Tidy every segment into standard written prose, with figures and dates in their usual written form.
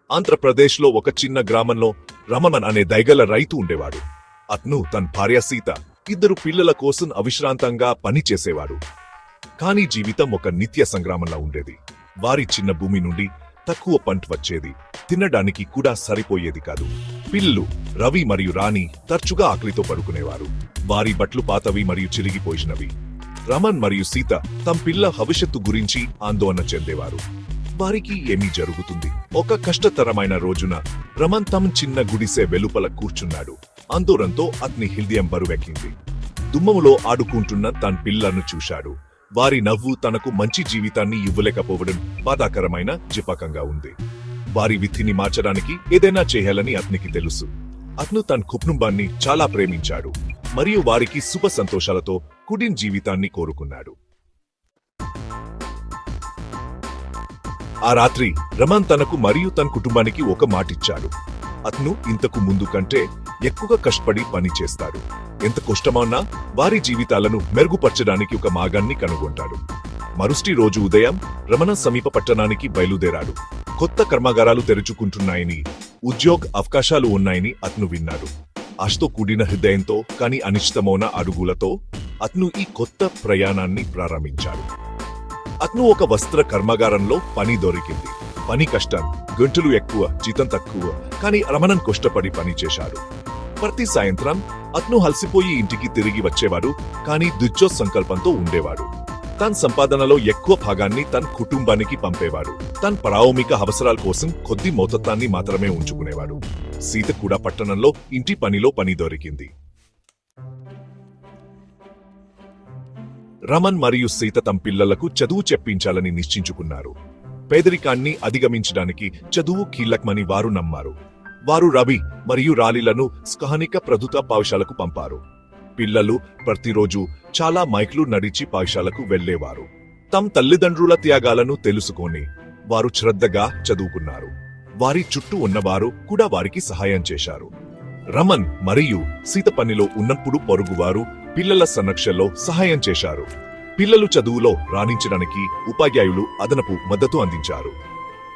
ఆంధ్రప్రదేశ్లో ఒక చిన్న గ్రామంలో రమణన్ అనే దైగల రైతు ఉండేవాడు. అతను తన భార్య సీత, ఇద్దరు పిల్లల కోసం అవిశ్రాంతంగా పనిచేసేవాడు. కాని జీవితం ఒక నిత్య సంగ్రామంలా ఉండేది. వారి చిన్న భూమి నుండి తక్కువ పంట వచ్చేది, తినడానికి కూడా సరిపోయేది కాదు. పిల్లలు రవి మరియు రాణి తరచుగా ఆకలితో పడుకునేవారు. వారి బట్లు పాతవి మరియు చిరిగిపోయినవి. రమణ్ మరియు సీత తమ పిల్ల భవిష్యత్తు గురించి ఆందోళన చెందేవారు. వారికి ఏమీ జరుగుతుంది? ఒక కష్టతరమైన రోజున రమణ్ తమ చిన్న గుడిసె వెలుపల కూర్చున్నాడు. ఆందోళనతో అతని హృదయం బరువెక్కింది. దుమ్మములో ఆడుకుంటున్న తన పిల్లను చూశాడు. వారి నవ్వు తనకు మంచి జీవితాన్ని ఇవ్వలేకపోవడం బాధాకరమైన జిపకంగా ఉంది. వారి విధిని మార్చడానికి ఏదైనా చేయాలని అతనికి తెలుసు. అతను తన కుటుంబాన్ని చాలా ప్రేమించాడు మరియు వారికి శుభ సంతోషాలతో కుటుంబ జీవితాన్ని కోరుకున్నాడు. ఆ రాత్రి రమణ్ తనకు మరియు తన కుటుంబానికి ఒక మాటిచ్చాడు. అతను ఇంతకు ముందు కంటే ఎక్కువగా కష్టపడి పని చేస్తాడు. ఎంత కష్టమన్నా వారి జీవితాలను మెరుగుపరచడానికి ఒక మార్గాన్ని కనుగొంటాడు. మరుసటి రోజు ఉదయం రమణ సమీప పట్టణానికి బయలుదేరాడు. కొత్త కర్మాగారాలు తెరుచుకుంటున్నాయని, ఉద్యోగ అవకాశాలు ఉన్నాయని అతను విన్నాడు. ఆశతో కూడిన హృదయంతో కాని అనిశ్చితమైన అడుగులతో అతను ఈ కొత్త ప్రయాణాన్ని ప్రారంభించాడు. అతను ఒక వస్త్ర కర్మాగారంలో పని దొరికింది. పని కష్టం, గంటలు ఎక్కువ, జీతం తక్కువ, కానీ రమణన్ కష్టపడి పని చేశాడు. ప్రతి సాయంత్రం అతను అలసిపోయి ఇంటికి తిరిగి వచ్చేవాడు, కానీ దుర్జో సంకల్పంతో ఉండేవాడు. తన సంపాదనలో ఎక్కువ భాగాన్ని తన కుటుంబానికి పంపేవాడు. తన ప్రాథమిక అవసరాల కోసం కొద్ది మొత్తాన్ని మాత్రమే ఉంచుకునేవాడు. సీత కూడా పట్టణంలో ఇంటి పనిలో పని దొరికింది. రమణ్ మరియు సీత తమ పిల్లలకు చదువు చెప్పించాలని నిశ్చయించుకున్నారు. పేదరికాన్ని అధిగమించడానికి చదువు కీలకమని వారు నమ్మారు. వారు రవి మరియు రాలిలను స్థానిక ప్రభుత్వ పాఠశాలకు పంపారు. పిల్లలు ప్రతిరోజు చాలా మైళ్ళు నడిచి పాఠశాలకు వెళ్లేవారు. తమ తల్లిదండ్రుల త్యాగాలను తెలుసుకొని వారు శ్రద్ధగా చదువుకున్నారు. వారి చుట్టూ ఉన్నవారు కూడా వారికి సహాయం చేశారు. రమణ్ మరియు సీత పనిలో ఉన్నప్పుడు పొరుగువారు పిల్లల సంరక్షణలో సహాయం చేశారు. పిల్లలు చదువులో రాణించడానికి ఉపాధ్యాయులు అదనపు మద్దతు అందించారు.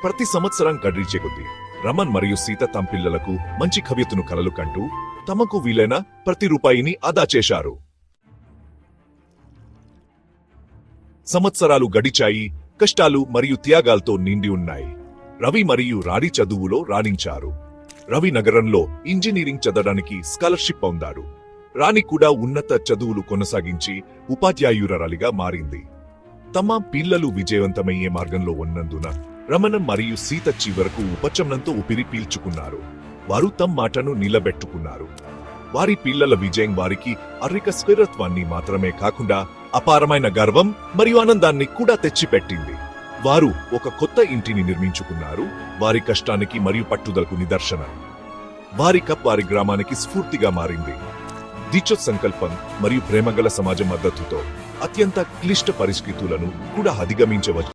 ప్రతి సంవత్సరం గడిచే కొద్దీ రమణ్ మరియు సీత తమ పిల్లలకు మంచి భవిష్యత్తును కలలు కంటూ తమకు వీలైన ప్రతి రూపాయిని ఆదా చేశారు. సంవత్సరాలు గడిచాయి, కష్టాలు మరియు త్యాగాలతో నిండి ఉన్నాయి. రవి మరియు రాణి చదువులో రాణించారు. రవి నగరంలో ఇంజనీరింగ్ చదవడానికి స్కాలర్షిప్ పొందాడు. రాణి కూడా ఉన్నత చదువులు కొనసాగించి ఉపాధ్యాయురాలిగా మారింది. తమ పిల్లలు విజయవంతమయ్యే మార్గంలో ఉన్నందున రమణ మరియు సీత చివరకు ఉపశమనంతో ఊపిరి పీల్చుకున్నారు. వారు తమ మాటను నిలబెట్టుకున్నారు. వారి పిల్లల విజయం వారికి ఆర్థిక స్థిరత్వాన్ని మాత్రమే కాకుండా అపారమైన గర్వం మరియు ఆనందాన్ని కూడా తెచ్చిపెట్టింది. వారు ఒక కొత్త ఇంటిని నిర్మించుకున్నారు, వారి కష్టానికి మరియు పట్టుదలకు నిదర్శనం. వారి కప్ వారి గ్రామానికి స్ఫూర్తిగా మారింది. దీక్ష సంకల్పం మరియు ప్రేమగల సమాజ మద్దతుతో అత్యంత క్లిష్ట పరిస్థితులను కూడా అధిగమించవచ్చు.